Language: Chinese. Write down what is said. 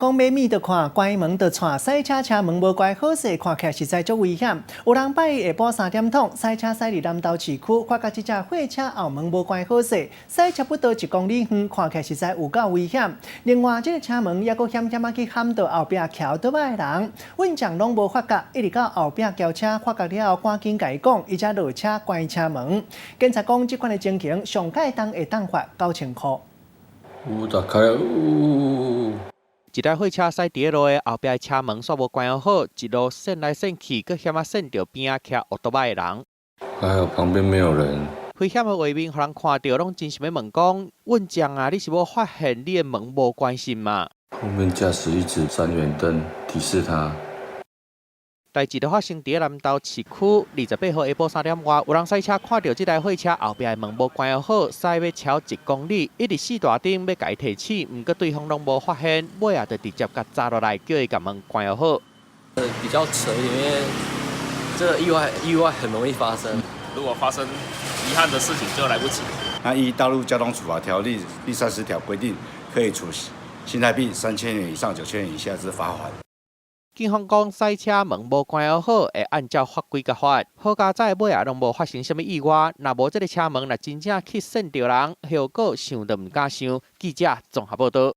讲买米就看，关门就带，赛车门无关好势，看起来实在足危险。有人拜下晡3点钟，赛车驶入南投市区，发觉这只货车后门无关好势，赛差不多1公里远，看起来实在有够危险。另外，这个车门还阁险险啊去撼到后壁桥倒摆的人，运将拢无发觉，一直到后壁轿车发觉了后，赶紧甲伊讲，伊才落车关车门。警察讲，这款的情形上盖当会当罚9000块。打开一台货车驶伫路的后壁的车门煞无关好，一路闪来闪去，佫险闪到边仔徛奥多摆的人。还好旁边没有人。危险的画面，互人看到，拢真想要问讲：运将啊，你是无发现你的门无关心吗？后面驾驶一直闪远灯提示他。代志就发生伫南投市区28号下晡3点外，有人赛车看到这台货车后壁的门无关好，驶要超1公里，一直4大顶要甲伊提起，毋过对方拢无发现，尾啊就直接甲砸落来，叫伊甲门关好。比较扯一点，因为这个意外很容易发生。如果发生遗憾的事情，就来不及。那依《道路交通处罚条例》第30条规定，可以处新台币3000元以上9000元以下之罚款。警方讲，赛车门无关好，会按照法规甲罚。好佳在尾啊，拢无发生什么意外。若无这个车门，若真正去闪着人，后果想都毋敢想。记者综合报道。